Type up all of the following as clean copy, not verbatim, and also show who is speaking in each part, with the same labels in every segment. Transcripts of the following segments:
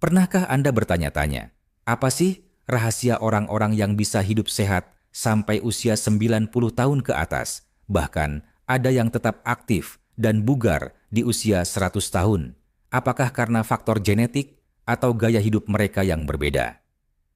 Speaker 1: Pernahkah Anda bertanya-tanya, apa sih rahasia orang-orang yang bisa hidup sehat sampai usia 90 tahun ke atas? Bahkan ada yang tetap aktif dan bugar di usia 100 tahun. Apakah karena faktor genetik atau gaya hidup mereka yang berbeda?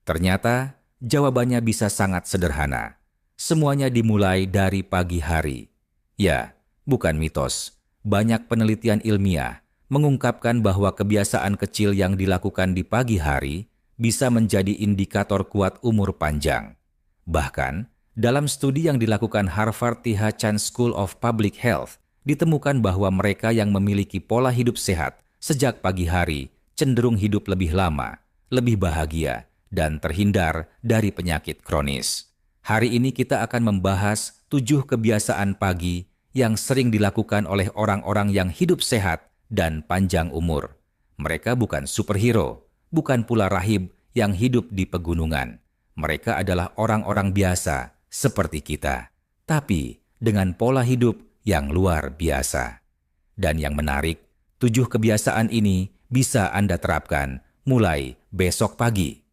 Speaker 1: Ternyata jawabannya bisa sangat sederhana. Semuanya dimulai dari pagi hari. Ya, bukan mitos. Banyak penelitian ilmiah mengungkapkan bahwa kebiasaan kecil yang dilakukan di pagi hari bisa menjadi indikator kuat umur panjang. Bahkan, dalam studi yang dilakukan Harvard T.H. Chan School of Public Health, ditemukan bahwa mereka yang memiliki pola hidup sehat sejak pagi hari cenderung hidup lebih lama, lebih bahagia, dan terhindar dari penyakit kronis. Hari ini kita akan membahas 7 kebiasaan pagi yang sering dilakukan oleh orang-orang yang hidup sehat dan panjang umur. Mereka bukan superhero, bukan pula rahib yang hidup di pegunungan. Mereka adalah orang-orang biasa seperti kita, tapi dengan pola hidup yang luar biasa. Dan yang menarik, 7 kebiasaan ini bisa Anda terapkan mulai besok pagi.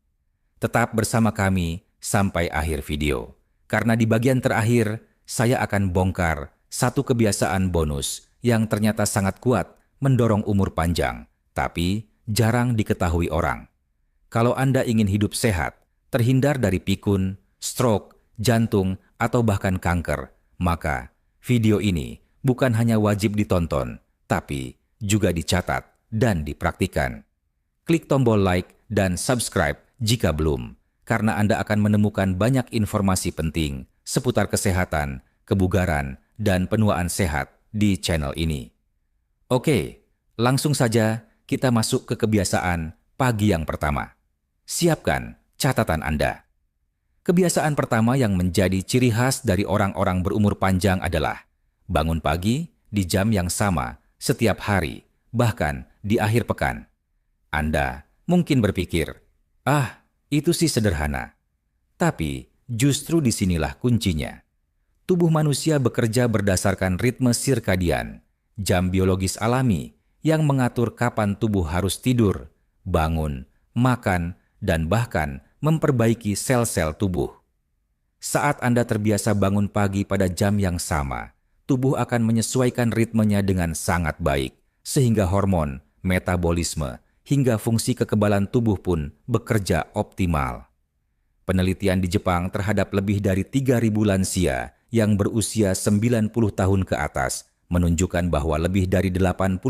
Speaker 1: Tetap bersama kami sampai akhir video, karena di bagian terakhir saya akan bongkar satu kebiasaan bonus yang ternyata sangat kuat mendorong umur panjang, tapi jarang diketahui orang. Kalau Anda ingin hidup sehat, terhindar dari pikun, stroke, jantung, atau bahkan kanker, maka video ini bukan hanya wajib ditonton, tapi juga dicatat dan dipraktikkan. Klik tombol like dan subscribe jika belum, karena Anda akan menemukan banyak informasi penting seputar kesehatan, kebugaran, dan penuaan sehat di channel ini. Oke, langsung saja kita masuk ke kebiasaan pagi yang pertama. Siapkan catatan Anda. Kebiasaan pertama yang menjadi ciri khas dari orang-orang berumur panjang adalah bangun pagi di jam yang sama setiap hari, bahkan di akhir pekan. Anda mungkin berpikir, itu sih sederhana. Tapi justru disinilah kuncinya. Tubuh manusia bekerja berdasarkan ritme sirkadian, jam biologis alami yang mengatur kapan tubuh harus tidur, bangun, makan, dan bahkan memperbaiki sel-sel tubuh. Saat Anda terbiasa bangun pagi pada jam yang sama, tubuh akan menyesuaikan ritmenya dengan sangat baik, sehingga hormon, metabolisme, hingga fungsi kekebalan tubuh pun bekerja optimal. Penelitian di Jepang terhadap lebih dari 3.000 lansia yang berusia 90 tahun ke atas menunjukkan bahwa lebih dari 80%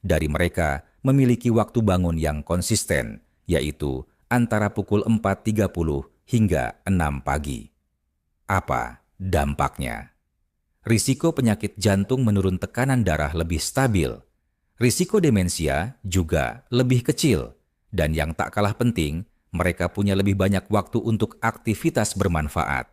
Speaker 1: dari mereka memiliki waktu bangun yang konsisten, yaitu antara pukul 4.30 hingga 6 pagi. Apa dampaknya? Risiko penyakit jantung menurun, tekanan darah lebih stabil. Risiko demensia juga lebih kecil. Dan yang tak kalah penting, mereka punya lebih banyak waktu untuk aktivitas bermanfaat.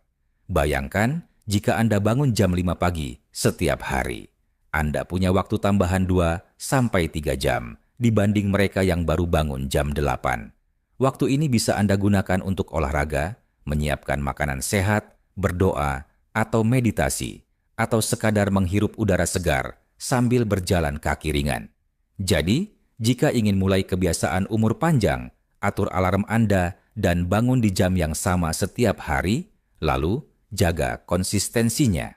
Speaker 1: Bayangkan jika Anda bangun jam 5 pagi setiap hari. Anda punya waktu tambahan 2-3 jam dibanding mereka yang baru bangun jam 8. Waktu ini bisa Anda gunakan untuk olahraga, menyiapkan makanan sehat, berdoa, atau meditasi, atau sekadar menghirup udara segar sambil berjalan kaki ringan. Jadi, jika ingin mulai kebiasaan umur panjang, atur alarm Anda dan bangun di jam yang sama setiap hari, lalu jaga konsistensinya.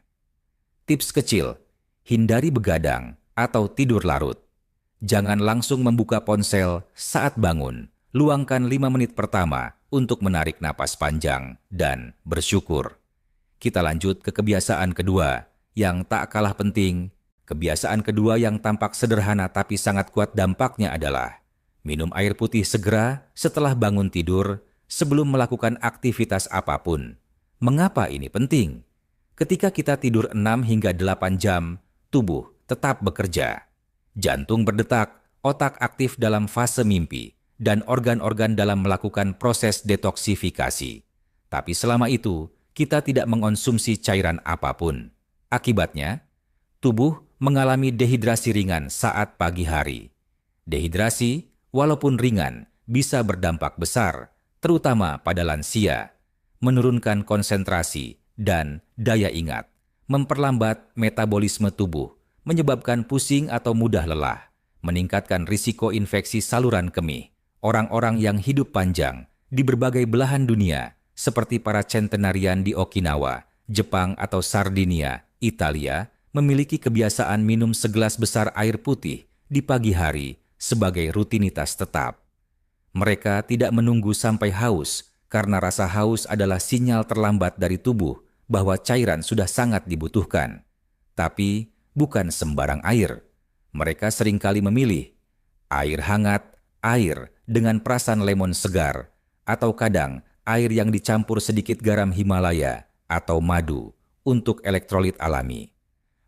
Speaker 1: Tips kecil, hindari begadang atau tidur larut. Jangan langsung membuka ponsel saat bangun. Luangkan 5 menit pertama untuk menarik napas panjang dan bersyukur. Kita lanjut ke kebiasaan kedua yang tak kalah penting. Kebiasaan kedua yang tampak sederhana tapi sangat kuat dampaknya adalah minum air putih segera setelah bangun tidur sebelum melakukan aktivitas apapun. Mengapa ini penting? Ketika kita tidur 6 hingga 8 jam, tubuh tetap bekerja. Jantung berdetak, otak aktif dalam fase mimpi, dan organ-organ dalam melakukan proses detoksifikasi. Tapi selama itu, kita tidak mengonsumsi cairan apapun. Akibatnya, tubuh mengalami dehidrasi ringan saat pagi hari. Dehidrasi, walaupun ringan, bisa berdampak besar, terutama pada lansia, menurunkan konsentrasi dan daya ingat, memperlambat metabolisme tubuh, menyebabkan pusing atau mudah lelah, meningkatkan risiko infeksi saluran kemih, Orang-orang yang hidup panjang di berbagai belahan dunia, seperti para centenarian di Okinawa, Jepang atau Sardinia, Italia, memiliki kebiasaan minum segelas besar air putih di pagi hari sebagai rutinitas tetap. Mereka tidak menunggu sampai haus, karena rasa haus adalah sinyal terlambat dari tubuh bahwa cairan sudah sangat dibutuhkan. Tapi bukan sembarang air. Mereka seringkali memilih air hangat, air dengan perasan lemon segar, atau kadang air yang dicampur sedikit garam Himalaya atau madu untuk elektrolit alami.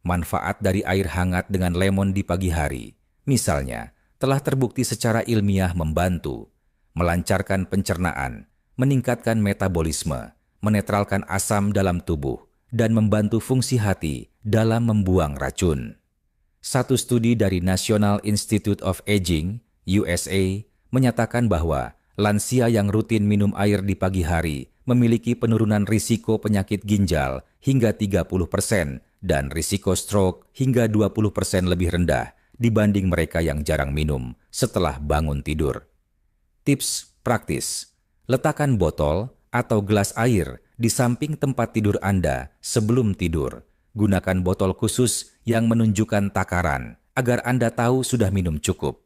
Speaker 1: Manfaat dari air hangat dengan lemon di pagi hari, misalnya, telah terbukti secara ilmiah membantu melancarkan pencernaan, meningkatkan metabolisme, menetralkan asam dalam tubuh, dan membantu fungsi hati dalam membuang racun. Satu studi dari National Institute of Aging, USA, menyatakan bahwa lansia yang rutin minum air di pagi hari memiliki penurunan risiko penyakit ginjal hingga 30% dan risiko stroke hingga 20% lebih rendah dibanding mereka yang jarang minum setelah bangun tidur. Tips praktis: letakkan botol atau gelas air di samping tempat tidur Anda sebelum tidur. Gunakan botol khusus yang menunjukkan takaran agar Anda tahu sudah minum cukup.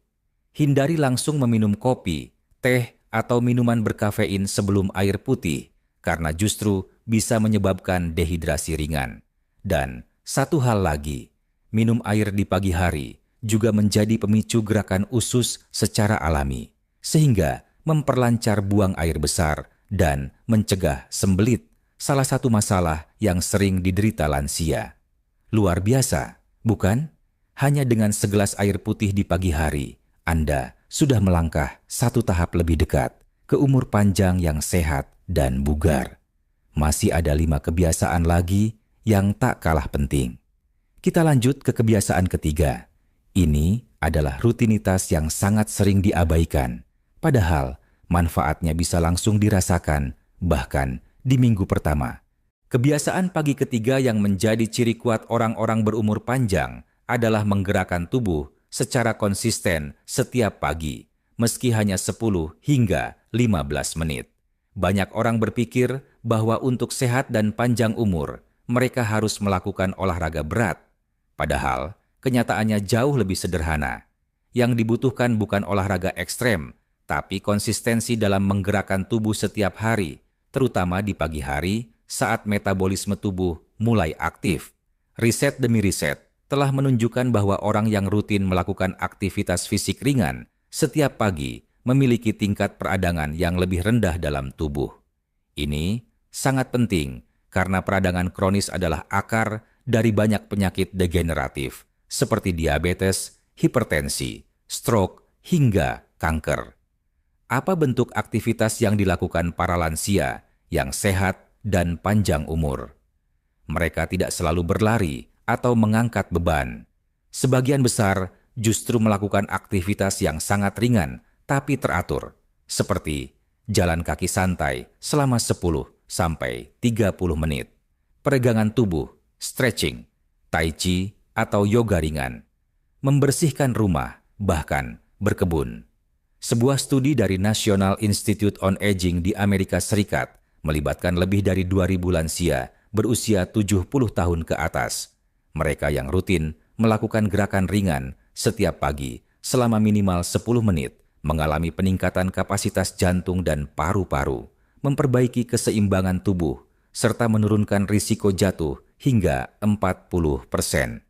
Speaker 1: Hindari langsung meminum kopi, teh, atau minuman berkafein sebelum air putih, karena justru bisa menyebabkan dehidrasi ringan. Dan satu hal lagi, minum air di pagi hari juga menjadi pemicu gerakan usus secara alami, sehingga memperlancar buang air besar dan mencegah sembelit, salah satu masalah yang sering diderita lansia. Luar biasa, bukan? Hanya dengan segelas air putih di pagi hari, Anda sudah melangkah satu tahap lebih dekat ke umur panjang yang sehat dan bugar. Masih ada 5 kebiasaan lagi yang tak kalah penting. Kita lanjut ke kebiasaan ketiga. Ini adalah rutinitas yang sangat sering diabaikan, padahal manfaatnya bisa langsung dirasakan bahkan di minggu pertama. Kebiasaan pagi ketiga yang menjadi ciri kuat orang-orang berumur panjang adalah menggerakkan tubuh secara konsisten setiap pagi, meski hanya 10 hingga 15 menit. Banyak orang berpikir bahwa untuk sehat dan panjang umur, mereka harus melakukan olahraga berat. Padahal, kenyataannya jauh lebih sederhana. Yang dibutuhkan bukan olahraga ekstrem, tapi konsistensi dalam menggerakkan tubuh setiap hari, terutama di pagi hari saat metabolisme tubuh mulai aktif. Riset demi riset telah menunjukkan bahwa orang yang rutin melakukan aktivitas fisik ringan setiap pagi memiliki tingkat peradangan yang lebih rendah dalam tubuh. Ini sangat penting karena peradangan kronis adalah akar dari banyak penyakit degeneratif seperti diabetes, hipertensi, stroke, hingga kanker. Apa bentuk aktivitas yang dilakukan para lansia yang sehat dan panjang umur? Mereka tidak selalu berlari atau mengangkat beban. Sebagian besar justru melakukan aktivitas yang sangat ringan tapi teratur, seperti jalan kaki santai selama 10 sampai 30 menit, peregangan tubuh, stretching, tai chi, atau yoga ringan, membersihkan rumah, bahkan berkebun. Sebuah studi dari National Institute on Aging di Amerika Serikat melibatkan lebih dari 2.000 lansia berusia 70 tahun ke atas. Mereka yang rutin melakukan gerakan ringan setiap pagi selama minimal 10 menit mengalami peningkatan kapasitas jantung dan paru-paru, memperbaiki keseimbangan tubuh, serta menurunkan risiko jatuh hingga 40%.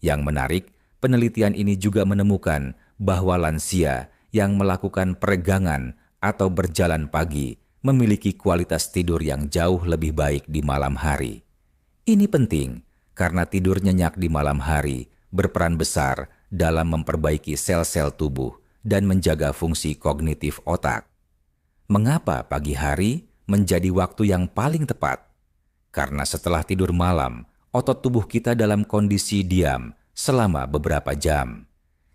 Speaker 1: Yang menarik, penelitian ini juga menemukan bahwa lansia yang melakukan peregangan atau berjalan pagi memiliki kualitas tidur yang jauh lebih baik di malam hari. Ini penting karena tidur nyenyak di malam hari berperan besar dalam memperbaiki sel-sel tubuh dan menjaga fungsi kognitif otak. Mengapa pagi hari menjadi waktu yang paling tepat? Karena setelah tidur malam, otot tubuh kita dalam kondisi diam selama beberapa jam.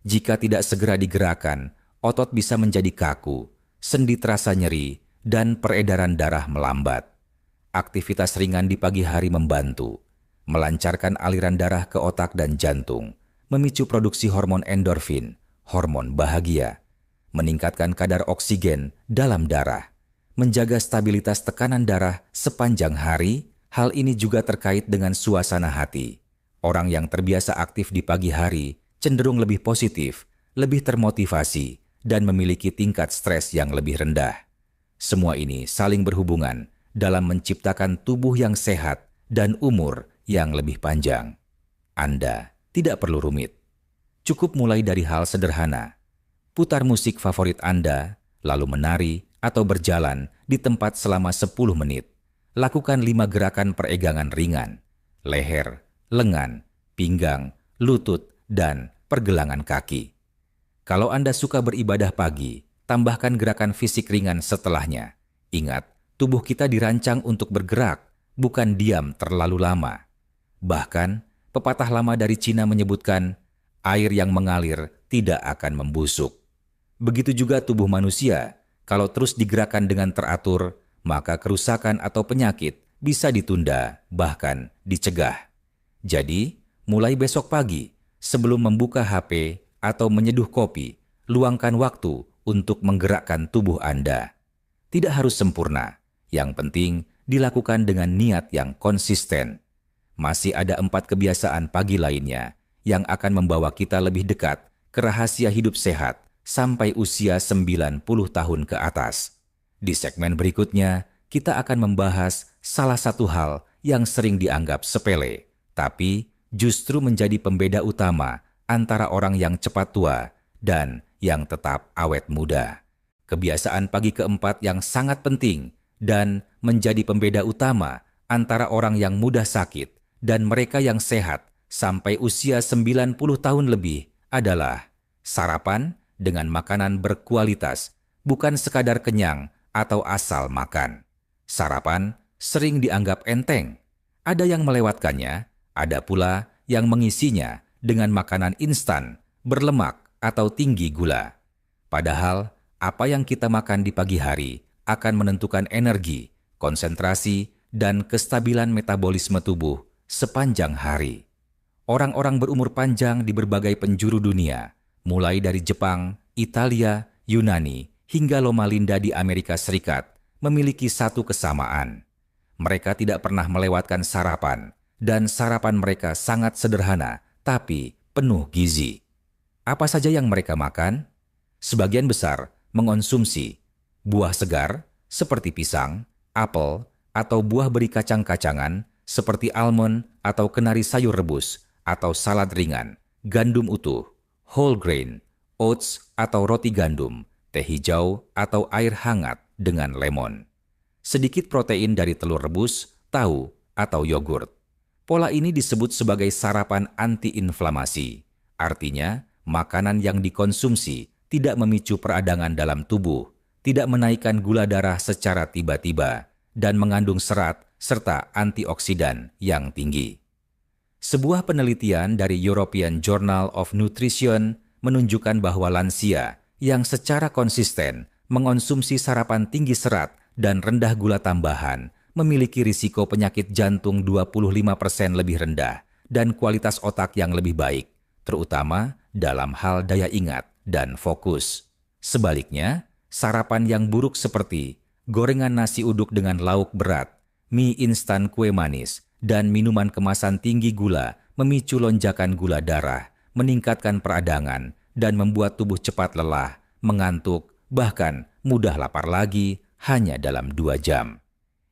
Speaker 1: Jika tidak segera digerakkan, otot bisa menjadi kaku, sendi terasa nyeri, dan peredaran darah melambat. Aktivitas ringan di pagi hari membantu melancarkan aliran darah ke otak dan jantung, memicu produksi hormon endorfin, hormon bahagia. meningkatkan kadar oksigen dalam darah, menjaga stabilitas tekanan darah sepanjang hari. Hal ini juga terkait dengan suasana hati. Orang yang terbiasa aktif di pagi hari cenderung lebih positif, lebih termotivasi, dan memiliki tingkat stres yang lebih rendah. Semua ini saling berhubungan dalam menciptakan tubuh yang sehat dan umur yang lebih panjang. Anda tidak perlu rumit. Cukup mulai dari hal sederhana. Putar musik favorit Anda, lalu menari atau berjalan di tempat selama 10 menit. Lakukan 5 gerakan peregangan ringan: leher, lengan, pinggang, lutut, dan pergelangan kaki. Kalau Anda suka beribadah pagi, tambahkan gerakan fisik ringan setelahnya. Ingat, tubuh kita dirancang untuk bergerak, bukan diam terlalu lama. Bahkan, pepatah lama dari Cina menyebutkan, air yang mengalir tidak akan membusuk. Begitu juga tubuh manusia, kalau terus digerakkan dengan teratur, maka kerusakan atau penyakit bisa ditunda, bahkan dicegah. Jadi, mulai besok pagi, sebelum membuka HP atau menyeduh kopi, luangkan waktu untuk menggerakkan tubuh Anda. Tidak harus sempurna, yang penting dilakukan dengan niat yang konsisten. Masih ada 4 kebiasaan pagi lainnya yang akan membawa kita lebih dekat ke rahasia hidup sehat sampai usia 90 tahun ke atas. Di segmen berikutnya, kita akan membahas salah satu hal yang sering dianggap sepele, tapi justru menjadi pembeda utama antara orang yang cepat tua dan yang tetap awet muda. Kebiasaan pagi keempat yang sangat penting dan menjadi pembeda utama antara orang yang mudah sakit dan mereka yang sehat sampai usia 90 tahun lebih adalah sarapan dengan makanan berkualitas, bukan sekadar kenyang atau asal makan. Sarapan sering dianggap enteng. Ada yang melewatkannya, ada pula yang mengisinya dengan makanan instan, berlemak, atau tinggi gula. Padahal, apa yang kita makan di pagi hari akan menentukan energi, konsentrasi, dan kestabilan metabolisme tubuh sepanjang hari. Orang-orang berumur panjang di berbagai penjuru dunia, mulai dari Jepang, Italia, Yunani, hingga Loma Linda di Amerika Serikat, memiliki satu kesamaan. Mereka tidak pernah melewatkan sarapan, dan sarapan mereka sangat sederhana, tapi penuh gizi. Apa saja yang mereka makan? Sebagian besar mengonsumsi buah segar seperti pisang, apel, atau buah beri kacang-kacangan seperti almond atau kenari sayur rebus, atau salad ringan, gandum utuh, whole grain, oats atau roti gandum, teh hijau atau air hangat dengan lemon. Sedikit protein dari telur rebus, tahu, atau yogurt. Pola ini disebut sebagai sarapan anti-inflamasi. Artinya, makanan yang dikonsumsi tidak memicu peradangan dalam tubuh, tidak menaikkan gula darah secara tiba-tiba, dan mengandung serat serta antioksidan yang tinggi. Sebuah penelitian dari European Journal of Nutrition menunjukkan bahwa lansia yang secara konsisten mengonsumsi sarapan tinggi serat dan rendah gula tambahan memiliki risiko penyakit jantung 25% lebih rendah dan kualitas otak yang lebih baik, terutama dalam hal daya ingat dan fokus. Sebaliknya, sarapan yang buruk seperti gorengan nasi uduk dengan lauk berat, mie instan kue manis, dan minuman kemasan tinggi gula memicu lonjakan gula darah, meningkatkan peradangan, dan membuat tubuh cepat lelah, mengantuk, bahkan mudah lapar lagi hanya dalam 2 jam.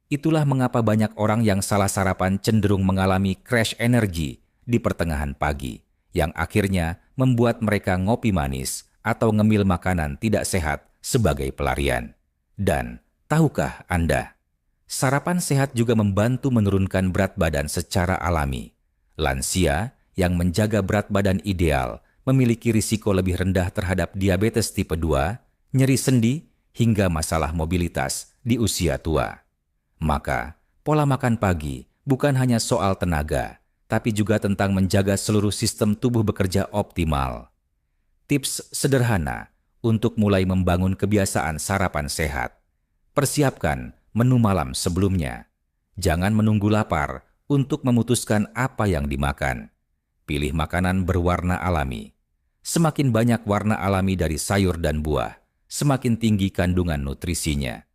Speaker 1: Itulah mengapa banyak orang yang salah sarapan cenderung mengalami crash energi di pertengahan pagi, yang akhirnya membuat mereka ngopi manis atau ngemil makanan tidak sehat sebagai pelarian. Dan tahukah Anda, sarapan sehat juga membantu menurunkan berat badan secara alami. Lansia yang menjaga berat badan ideal memiliki risiko lebih rendah terhadap diabetes tipe 2, nyeri sendi, hingga masalah mobilitas di usia tua. Maka, pola makan pagi bukan hanya soal tenaga, tapi juga tentang menjaga seluruh sistem tubuh bekerja optimal. Tips sederhana untuk mulai membangun kebiasaan sarapan sehat. Persiapkan menu malam sebelumnya. Jangan menunggu lapar untuk memutuskan apa yang dimakan. Pilih makanan berwarna alami. Semakin banyak warna alami dari sayur dan buah, semakin tinggi kandungan nutrisinya.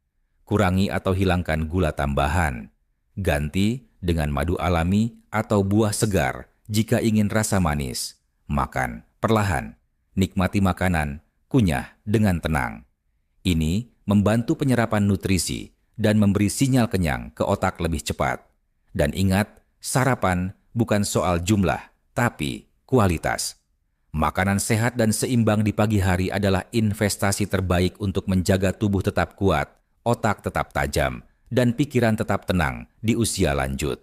Speaker 1: Kurangi atau hilangkan gula tambahan. Ganti dengan madu alami atau buah segar jika ingin rasa manis. Makan perlahan. Nikmati makanan, kunyah dengan tenang. Ini membantu penyerapan nutrisi dan memberi sinyal kenyang ke otak lebih cepat. Dan ingat, sarapan bukan soal jumlah, tapi kualitas. Makanan sehat dan seimbang di pagi hari adalah investasi terbaik untuk menjaga tubuh tetap kuat, otak tetap tajam, dan pikiran tetap tenang di usia lanjut.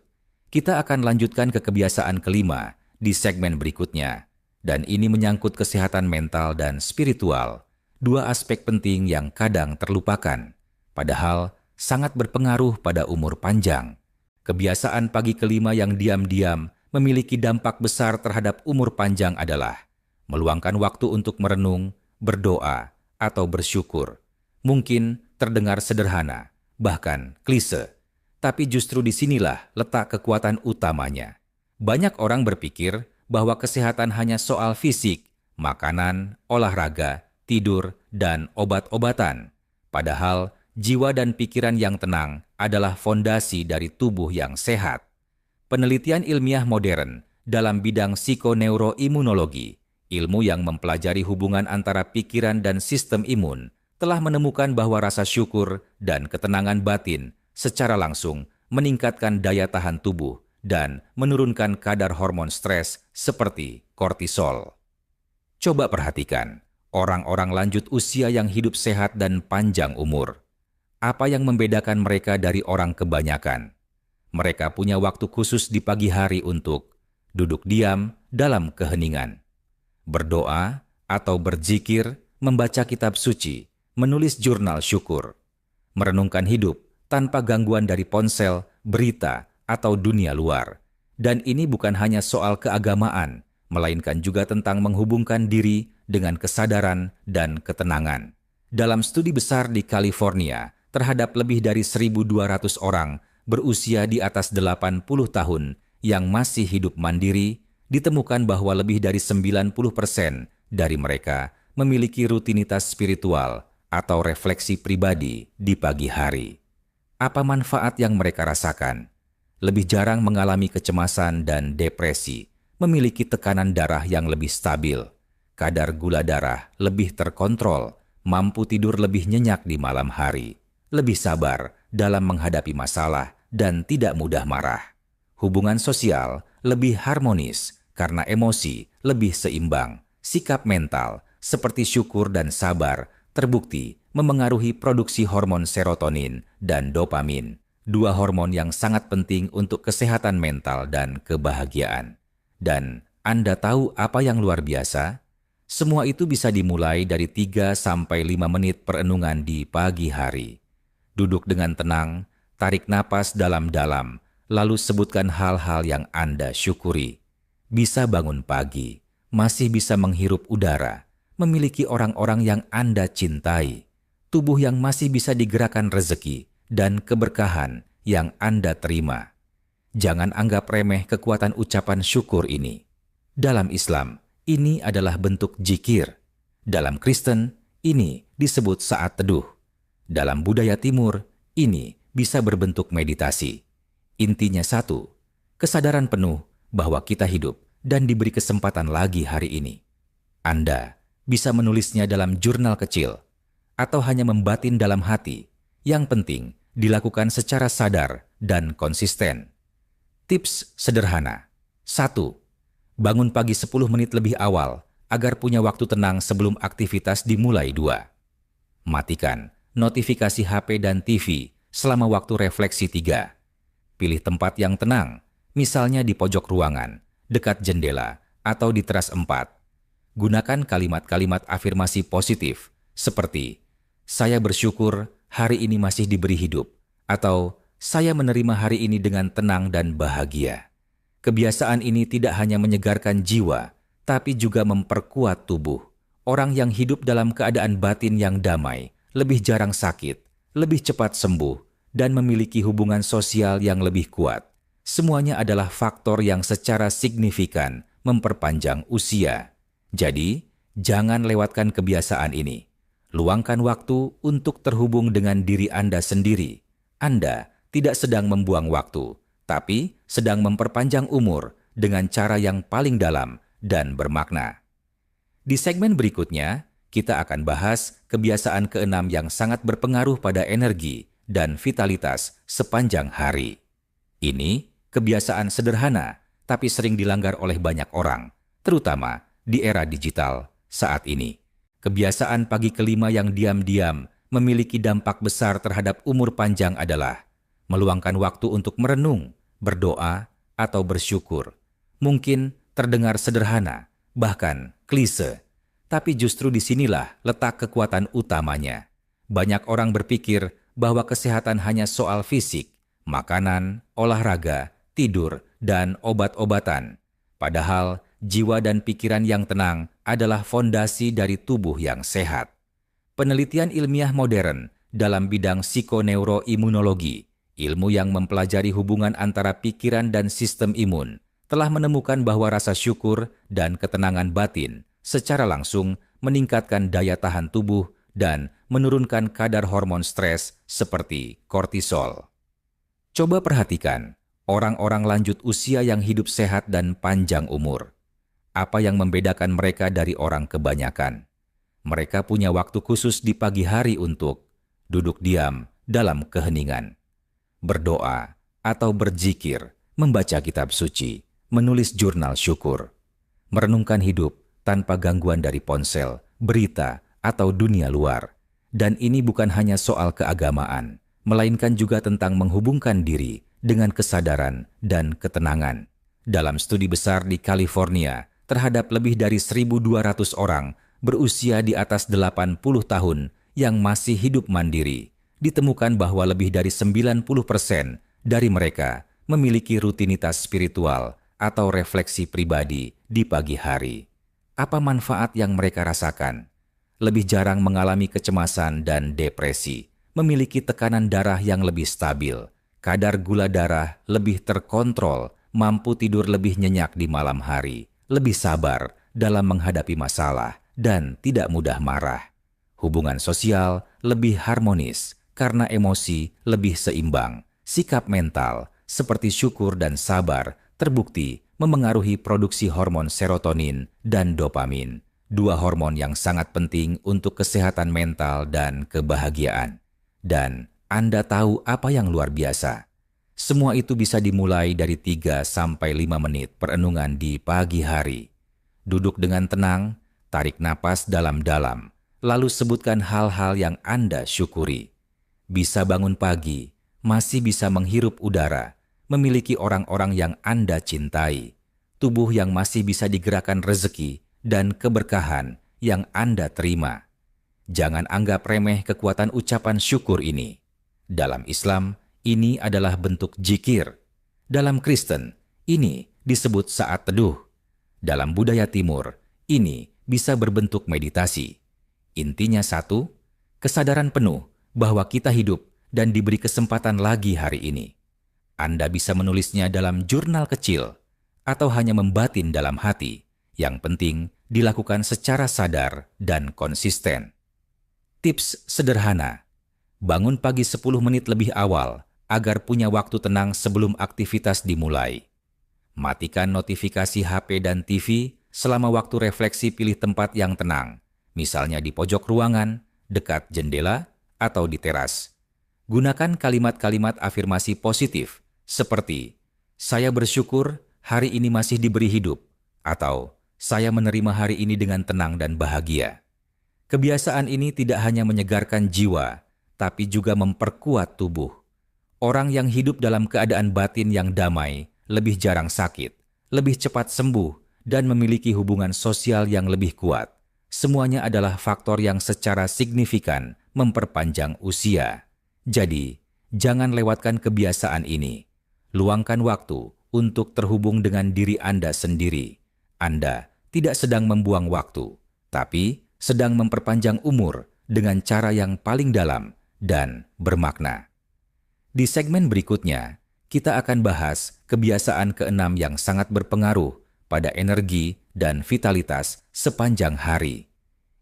Speaker 1: Kita akan lanjutkan ke kebiasaan kelima di segmen berikutnya. Dan ini menyangkut kesehatan mental dan spiritual, dua aspek penting yang kadang terlupakan, padahal sangat berpengaruh pada umur panjang. Kebiasaan pagi kelima yang diam-diam memiliki dampak besar terhadap umur panjang adalah meluangkan waktu untuk merenung, berdoa, atau bersyukur. Mungkin terdengar sederhana, bahkan klise, tapi justru disinilah letak kekuatan utamanya. Banyak orang berpikir bahwa kesehatan hanya soal fisik, makanan, olahraga, tidur, dan obat-obatan. Padahal, jiwa dan pikiran yang tenang adalah fondasi dari tubuh yang sehat. Penelitian ilmiah modern dalam bidang psikoneuroimunologi, ilmu yang mempelajari hubungan antara pikiran dan sistem imun, telah menemukan bahwa rasa syukur dan ketenangan batin secara langsung meningkatkan daya tahan tubuh dan menurunkan kadar hormon stres seperti kortisol. Coba perhatikan, orang-orang lanjut usia yang hidup sehat dan panjang umur. Apa yang membedakan mereka dari orang kebanyakan? Mereka punya waktu khusus di pagi hari untuk duduk diam dalam keheningan, berdoa atau berzikir, membaca kitab suci, menulis jurnal syukur, merenungkan hidup tanpa gangguan dari ponsel, berita, atau dunia luar. Dan ini bukan hanya soal keagamaan, melainkan juga tentang menghubungkan diri dengan kesadaran dan ketenangan. Dalam studi besar di California, terhadap lebih dari 1.200 orang berusia di atas 80 tahun yang masih hidup mandiri, ditemukan bahwa lebih dari 90% dari mereka memiliki rutinitas spiritual atau refleksi pribadi di pagi hari. Apa manfaat yang mereka rasakan? Lebih jarang mengalami kecemasan dan depresi, memiliki tekanan darah yang lebih stabil, kadar gula darah lebih terkontrol, mampu tidur lebih nyenyak di malam hari, lebih sabar dalam menghadapi masalah, dan tidak mudah marah. Hubungan sosial lebih harmonis karena emosi lebih seimbang. Sikap mental seperti syukur dan sabar terbukti memengaruhi produksi hormon serotonin dan dopamin, dua hormon yang sangat penting untuk kesehatan mental dan kebahagiaan. Dan Anda tahu apa yang luar biasa? Semua itu bisa dimulai dari 3-5 menit perenungan di pagi hari. Duduk dengan tenang, tarik napas dalam-dalam, lalu sebutkan hal-hal yang Anda syukuri. Bisa bangun pagi, masih bisa menghirup udara, memiliki orang-orang yang Anda cintai, tubuh yang masih bisa digerakkan rezeki, dan keberkahan yang Anda terima. Jangan anggap remeh kekuatan ucapan syukur ini. Dalam Islam, ini adalah bentuk zikir. Dalam Kristen, ini disebut saat teduh. Dalam budaya Timur, ini bisa berbentuk meditasi. Intinya satu, kesadaran penuh bahwa kita hidup dan diberi kesempatan lagi hari ini. Anda bisa menulisnya dalam jurnal kecil, atau hanya membatin dalam hati. Yang penting, dilakukan secara sadar dan konsisten. Tips sederhana. 1. Bangun pagi 10 menit lebih awal agar punya waktu tenang sebelum aktivitas dimulai. 2. Matikan notifikasi HP dan TV selama waktu refleksi. 3. Pilih tempat yang tenang, misalnya di pojok ruangan, dekat jendela, atau di teras 4. Gunakan kalimat-kalimat afirmasi positif seperti "Saya bersyukur hari ini masih diberi hidup," atau "Saya menerima hari ini dengan tenang dan bahagia." Kebiasaan ini tidak hanya menyegarkan jiwa, tapi juga memperkuat tubuh. Orang yang hidup dalam keadaan batin yang damai, lebih jarang sakit, lebih cepat sembuh, dan memiliki hubungan sosial yang lebih kuat. Semuanya adalah faktor yang secara signifikan memperpanjang usia. Jadi, jangan lewatkan kebiasaan ini. Luangkan waktu untuk terhubung dengan diri Anda sendiri. Anda tidak sedang membuang waktu, tapi sedang memperpanjang umur dengan cara yang paling dalam dan bermakna. Di segmen berikutnya, kita akan bahas kebiasaan keenam yang sangat berpengaruh pada energi dan vitalitas sepanjang hari. Ini kebiasaan sederhana, tapi sering dilanggar oleh banyak orang, terutama di era digital saat ini. Kebiasaan pagi kelima yang diam-diam memiliki dampak besar terhadap umur panjang adalah meluangkan waktu untuk merenung, berdoa, atau bersyukur. Mungkin terdengar sederhana, bahkan klise, tapi justru disinilah letak kekuatan utamanya. Banyak orang berpikir bahwa kesehatan hanya soal fisik, makanan, olahraga, tidur, dan obat-obatan. Padahal jiwa dan pikiran yang tenang adalah fondasi dari tubuh yang sehat. Penelitian ilmiah modern dalam bidang psikoneuroimunologi, ilmu yang mempelajari hubungan antara pikiran dan sistem imun, telah menemukan bahwa rasa syukur dan ketenangan batin secara langsung meningkatkan daya tahan tubuh dan menurunkan kadar hormon stres seperti kortisol. Coba perhatikan orang-orang lanjut usia yang hidup sehat dan panjang umur. Apa yang membedakan mereka dari orang kebanyakan? Mereka punya waktu khusus di pagi hari untuk duduk diam dalam keheningan, berdoa atau berzikir, membaca kitab suci, menulis jurnal syukur, merenungkan hidup tanpa gangguan dari ponsel, berita, atau dunia luar. Dan ini bukan hanya soal keagamaan, melainkan juga tentang menghubungkan diri dengan kesadaran dan ketenangan. Dalam studi besar di California, terhadap lebih dari 1.200 orang berusia di atas 80 tahun yang masih hidup mandiri, ditemukan bahwa lebih dari 90% dari mereka memiliki rutinitas spiritual atau refleksi pribadi di pagi hari. Apa manfaat yang mereka rasakan? Lebih jarang mengalami kecemasan dan depresi, memiliki tekanan darah yang lebih stabil, kadar gula darah lebih terkontrol, mampu tidur lebih nyenyak di malam hari, lebih sabar dalam menghadapi masalah, dan tidak mudah marah. Hubungan sosial lebih harmonis karena emosi lebih seimbang. Sikap mental seperti syukur dan sabar terbukti memengaruhi produksi hormon serotonin dan dopamin, dua hormon yang sangat penting untuk kesehatan mental dan kebahagiaan. Dan Anda tahu apa yang luar biasa? Semua itu bisa dimulai dari 3 sampai 5 menit perenungan di pagi hari. Duduk dengan tenang, tarik napas dalam-dalam, lalu sebutkan hal-hal yang Anda syukuri. Bisa bangun pagi, masih bisa menghirup udara, memiliki orang-orang yang Anda cintai, tubuh yang masih bisa digerakkan rezeki, dan keberkahan yang Anda terima. Jangan anggap remeh kekuatan ucapan syukur ini. Dalam Islam, ini adalah bentuk zikir. Dalam Kristen, ini disebut saat teduh. Dalam budaya Timur, ini bisa berbentuk meditasi. Intinya satu, kesadaran penuh bahwa kita hidup dan diberi kesempatan lagi hari ini. Anda bisa menulisnya dalam jurnal kecil atau hanya membatin dalam hati. Yang penting dilakukan secara sadar dan konsisten. Tips sederhana, bangun pagi 10 menit lebih awal agar punya waktu tenang sebelum aktivitas dimulai. Matikan notifikasi HP dan TV selama waktu refleksi, pilih tempat yang tenang, misalnya di pojok ruangan, dekat jendela, atau di teras. Gunakan kalimat-kalimat afirmasi positif seperti, "Saya bersyukur hari ini masih diberi hidup," atau "Saya menerima hari ini dengan tenang dan bahagia." Kebiasaan ini tidak hanya menyegarkan jiwa, tapi juga memperkuat tubuh. Orang yang hidup dalam keadaan batin yang damai lebih jarang sakit, lebih cepat sembuh, dan memiliki hubungan sosial yang lebih kuat. Semuanya adalah faktor yang secara signifikan memperpanjang usia. Jadi, jangan lewatkan kebiasaan ini. Luangkan waktu untuk terhubung dengan diri Anda sendiri. Anda tidak sedang membuang waktu, tapi sedang memperpanjang umur dengan cara yang paling dalam dan bermakna. Di segmen berikutnya, kita akan bahas kebiasaan keenam yang sangat berpengaruh pada energi dan vitalitas sepanjang hari.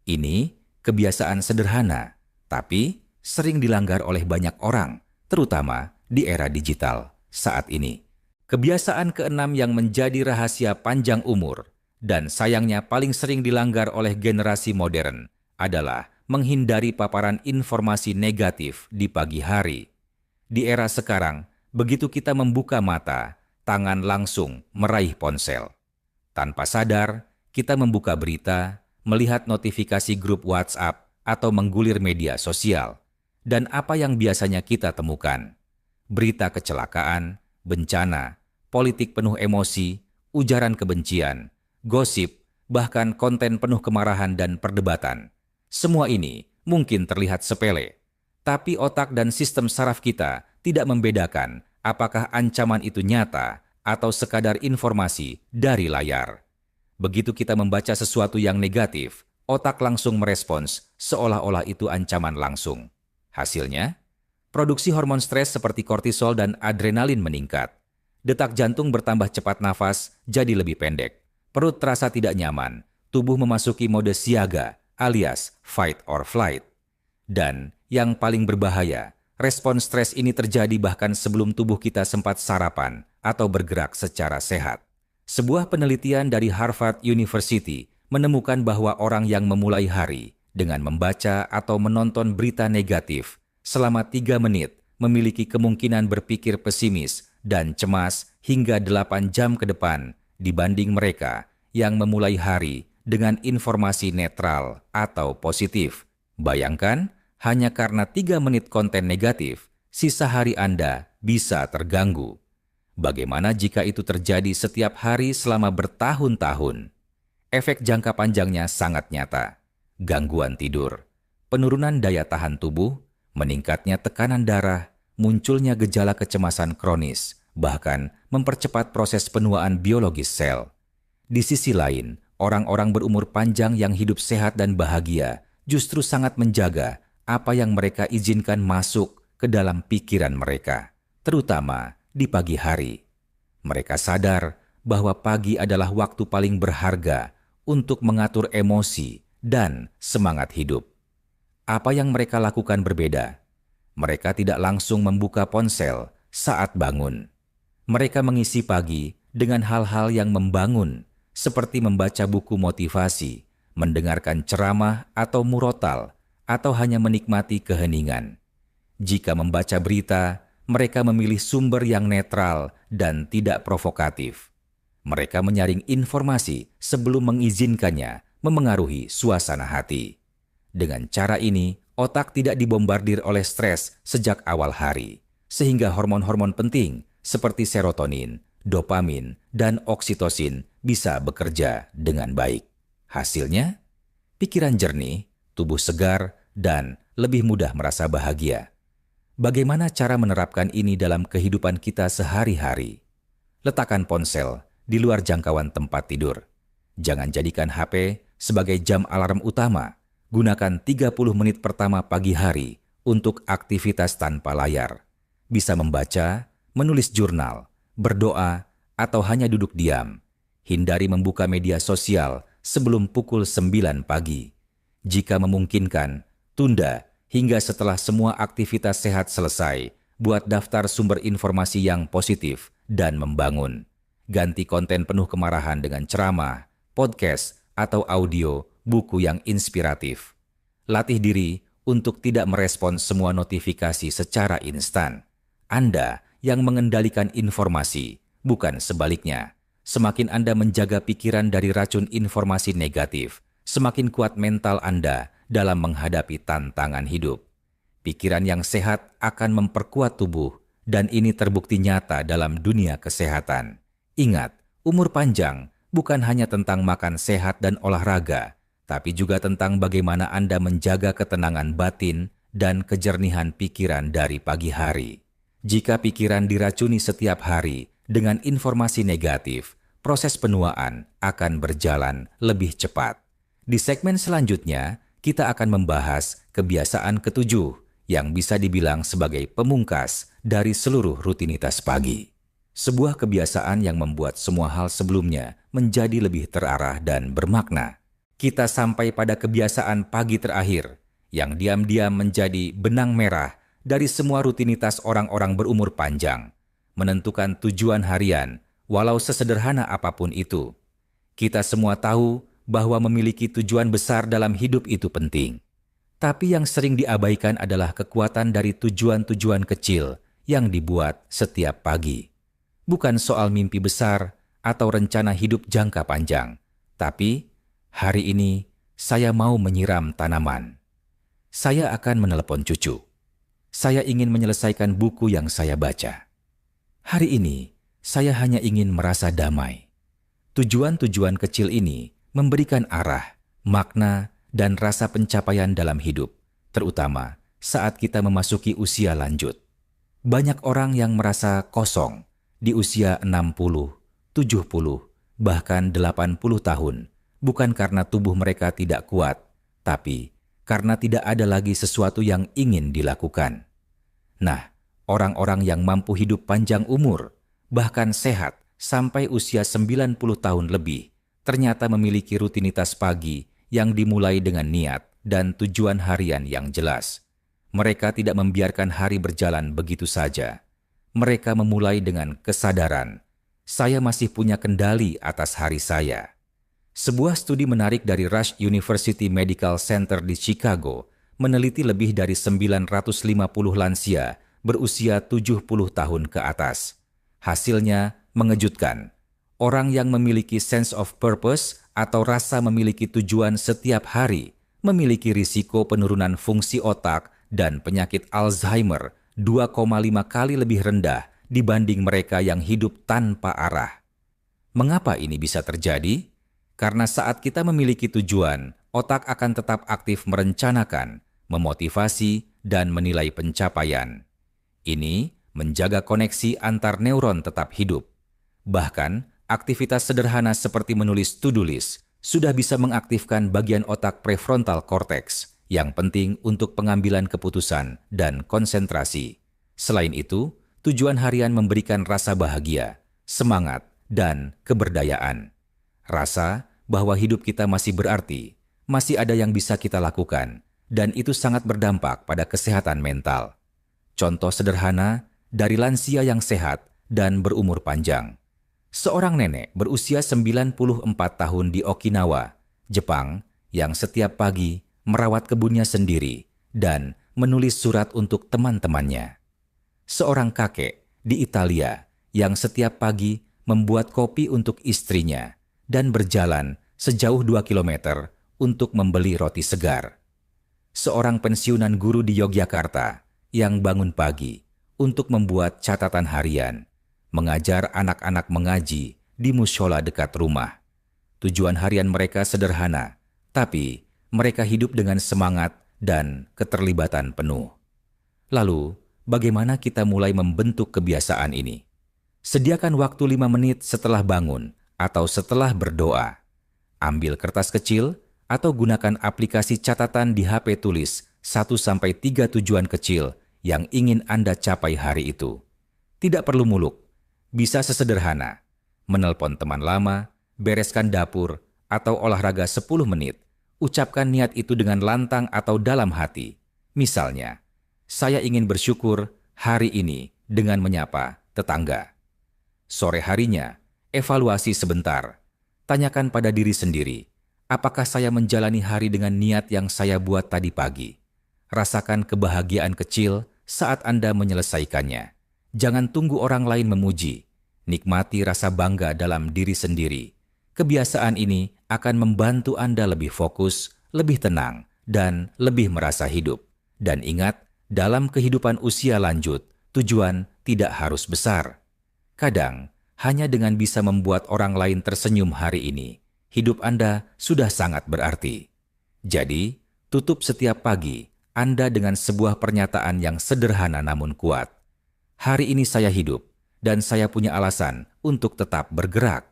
Speaker 1: Ini kebiasaan sederhana, tapi sering dilanggar oleh banyak orang, terutama di era digital saat ini. Kebiasaan keenam yang menjadi rahasia panjang umur dan sayangnya paling sering dilanggar oleh generasi modern adalah menghindari paparan informasi negatif di pagi hari. Di era sekarang, begitu kita membuka mata, tangan langsung meraih ponsel. Tanpa sadar, kita membuka berita, melihat notifikasi grup WhatsApp, atau menggulir media sosial. Dan apa yang biasanya kita temukan? Berita kecelakaan, bencana, politik penuh emosi, ujaran kebencian, gosip, bahkan konten penuh kemarahan dan perdebatan. Semua ini mungkin terlihat sepele, tapi otak dan sistem saraf kita tidak membedakan apakah ancaman itu nyata atau sekadar informasi dari layar. Begitu kita membaca sesuatu yang negatif, otak langsung merespons seolah-olah itu ancaman langsung. Hasilnya, produksi hormon stres seperti kortisol dan adrenalin meningkat. Detak jantung bertambah cepat, nafas jadi lebih pendek. Perut terasa tidak nyaman, tubuh memasuki mode siaga alias fight or flight. Dan yang paling berbahaya, respon stres ini terjadi bahkan sebelum tubuh kita sempat sarapan atau bergerak secara sehat. Sebuah penelitian dari Harvard University menemukan bahwa orang yang memulai hari dengan membaca atau menonton berita negatif selama 3 menit memiliki kemungkinan berpikir pesimis dan cemas hingga 8 jam ke depan dibanding mereka yang memulai hari dengan informasi netral atau positif. Bayangkan, hanya karena 3 menit konten negatif, sisa hari Anda bisa terganggu. Bagaimana jika itu terjadi setiap hari selama bertahun-tahun? Efek jangka panjangnya sangat nyata. Gangguan tidur, penurunan daya tahan tubuh, meningkatnya tekanan darah, munculnya gejala kecemasan kronis, bahkan mempercepat proses penuaan biologis sel. Di sisi lain, orang-orang berumur panjang yang hidup sehat dan bahagia justru sangat menjaga apa yang mereka izinkan masuk ke dalam pikiran mereka, terutama di pagi hari. Mereka sadar bahwa pagi adalah waktu paling berharga untuk mengatur emosi dan semangat hidup. Apa yang mereka lakukan berbeda. Mereka tidak langsung membuka ponsel saat bangun. Mereka mengisi pagi dengan hal-hal yang membangun, seperti membaca buku motivasi, mendengarkan ceramah atau murotal, atau hanya menikmati keheningan. Jika membaca berita, mereka memilih sumber yang netral dan tidak provokatif. Mereka menyaring informasi sebelum mengizinkannya memengaruhi suasana hati. Dengan cara ini, otak tidak dibombardir oleh stres sejak awal hari, sehingga hormon-hormon penting seperti serotonin, dopamin, dan oksitosin bisa bekerja dengan baik. Hasilnya, pikiran jernih, tubuh segar, dan lebih mudah merasa bahagia. Bagaimana cara menerapkan ini dalam kehidupan kita sehari-hari? Letakkan ponsel di luar jangkauan tempat tidur. Jangan jadikan HP sebagai jam alarm utama. Gunakan 30 menit pertama pagi hari untuk aktivitas tanpa layar. Bisa membaca, menulis jurnal, berdoa, atau hanya duduk diam. Hindari membuka media sosial sebelum pukul 9 pagi. Jika memungkinkan, tunda hingga setelah semua aktivitas sehat selesai. Buat daftar sumber informasi yang positif dan membangun. Ganti konten penuh kemarahan dengan ceramah, podcast, atau audio buku yang inspiratif. Latih diri untuk tidak merespons semua notifikasi secara instan. Anda yang mengendalikan informasi, bukan sebaliknya. Semakin Anda menjaga pikiran dari racun informasi negatif, semakin kuat mental Anda dalam menghadapi tantangan hidup. Pikiran yang sehat akan memperkuat tubuh, dan ini terbukti nyata dalam dunia kesehatan. Ingat, umur panjang bukan hanya tentang makan sehat dan olahraga, tapi juga tentang bagaimana Anda menjaga ketenangan batin dan kejernihan pikiran dari pagi hari. Jika pikiran diracuni setiap hari dengan informasi negatif, proses penuaan akan berjalan lebih cepat. Di segmen selanjutnya, kita akan membahas kebiasaan ketujuh yang bisa dibilang sebagai pemungkas dari seluruh rutinitas pagi. Sebuah kebiasaan yang membuat semua hal sebelumnya menjadi lebih terarah dan bermakna. kita sampai pada kebiasaan pagi terakhir yang diam-diam menjadi benang merah dari semua rutinitas orang-orang berumur panjang, menentukan tujuan harian, walau sesederhana apapun itu. Kita semua tahu bahwa memiliki tujuan besar dalam hidup itu penting. Tapi yang sering diabaikan adalah kekuatan dari tujuan-tujuan kecil yang dibuat setiap pagi. Bukan soal mimpi besar atau rencana hidup jangka panjang, tapi hari ini saya mau menyiram tanaman. Saya akan menelepon cucu. Saya ingin menyelesaikan buku yang saya baca. Hari ini saya hanya ingin merasa damai. Tujuan-tujuan kecil ini memberikan arah, makna, dan rasa pencapaian dalam hidup, terutama saat kita memasuki usia lanjut. Banyak orang yang merasa kosong di usia 60, 70, bahkan 80 tahun, bukan karena tubuh mereka tidak kuat, tapi karena tidak ada lagi sesuatu yang ingin dilakukan. Nah, orang-orang yang mampu hidup panjang umur, bahkan sehat sampai usia 90 tahun lebih, ternyata memiliki rutinitas pagi yang dimulai dengan niat dan tujuan harian yang jelas. Mereka tidak membiarkan hari berjalan begitu saja. Mereka memulai dengan kesadaran, saya masih punya kendali atas hari saya. Sebuah studi menarik dari Rush University Medical Center di Chicago meneliti lebih dari 950 lansia berusia 70 tahun ke atas. Hasilnya mengejutkan. Orang yang memiliki sense of purpose atau rasa memiliki tujuan setiap hari memiliki risiko penurunan fungsi otak dan penyakit Alzheimer 2,5 kali lebih rendah dibanding mereka yang hidup tanpa arah. Mengapa ini bisa terjadi? Karena saat kita memiliki tujuan, otak akan tetap aktif merencanakan, memotivasi, dan menilai pencapaian. Ini menjaga koneksi antar neuron tetap hidup. Bahkan, aktivitas sederhana seperti menulis to-do list sudah bisa mengaktifkan bagian otak prefrontal cortex yang penting untuk pengambilan keputusan dan konsentrasi. Selain itu, tujuan harian memberikan rasa bahagia, semangat, dan keberdayaan. Rasa bahwa hidup kita masih berarti, masih ada yang bisa kita lakukan, dan itu sangat berdampak pada kesehatan mental. Contoh sederhana dari lansia yang sehat dan berumur panjang. Seorang nenek berusia 94 tahun di Okinawa, Jepang, yang setiap pagi merawat kebunnya sendiri dan menulis surat untuk teman-temannya. Seorang kakek di Italia yang setiap pagi membuat kopi untuk istrinya dan berjalan sejauh 2 kilometer untuk membeli roti segar. Seorang pensiunan guru di Yogyakarta yang bangun pagi untuk membuat catatan harian, mengajar anak-anak mengaji di mushola dekat rumah. Tujuan harian mereka sederhana, tapi mereka hidup dengan semangat dan keterlibatan penuh. Lalu, bagaimana kita mulai membentuk kebiasaan ini? Sediakan waktu 5 menit setelah bangun atau setelah berdoa. Ambil kertas kecil atau gunakan aplikasi catatan di HP tulis 1-3 tujuan kecil yang ingin Anda capai hari itu. Tidak perlu muluk. Bisa sesederhana, menelpon teman lama, bereskan dapur, atau olahraga 10 menit. Ucapkan niat itu dengan lantang atau dalam hati. Misalnya, saya ingin bersyukur hari ini dengan menyapa tetangga. Sore harinya, evaluasi sebentar. Tanyakan pada diri sendiri, apakah saya menjalani hari dengan niat yang saya buat tadi pagi? Rasakan kebahagiaan kecil saat Anda menyelesaikannya. Jangan tunggu orang lain memuji. Nikmati rasa bangga dalam diri sendiri. Kebiasaan ini akan membantu Anda lebih fokus, lebih tenang, dan lebih merasa hidup. Dan ingat, dalam kehidupan usia lanjut, tujuan tidak harus besar. Kadang, hanya dengan bisa membuat orang lain tersenyum hari ini, hidup Anda sudah sangat berarti. Jadi, tutup setiap pagi Anda dengan sebuah pernyataan yang sederhana namun kuat. Hari ini saya hidup, dan saya punya alasan untuk tetap bergerak.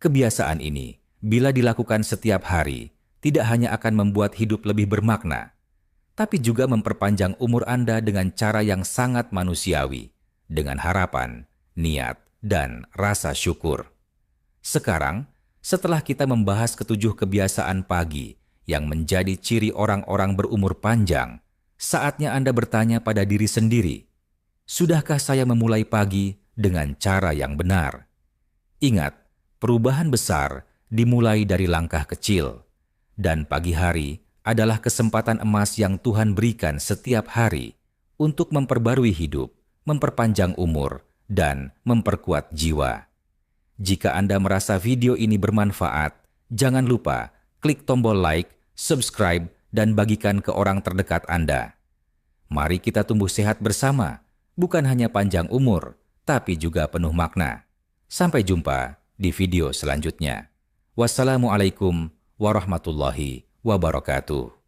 Speaker 1: Kebiasaan ini, bila dilakukan setiap hari, tidak hanya akan membuat hidup lebih bermakna, tapi juga memperpanjang umur Anda dengan cara yang sangat manusiawi, dengan harapan, niat, dan rasa syukur. Sekarang, Setelah kita membahas ketujuh kebiasaan pagi yang menjadi ciri orang-orang berumur panjang, saatnya Anda bertanya pada diri sendiri, sudahkah saya memulai pagi dengan cara yang benar? Ingat, perubahan besar dimulai dari langkah kecil, dan pagi hari adalah kesempatan emas yang Tuhan berikan setiap hari untuk memperbarui hidup, memperpanjang umur, dan memperkuat jiwa. Jika Anda merasa video ini bermanfaat, jangan lupa klik tombol like, subscribe, dan bagikan ke orang terdekat Anda. Mari kita tumbuh sehat bersama, bukan hanya panjang umur, tapi juga penuh makna. Sampai jumpa di video selanjutnya. Wassalamualaikum warahmatullahi wabarakatuh.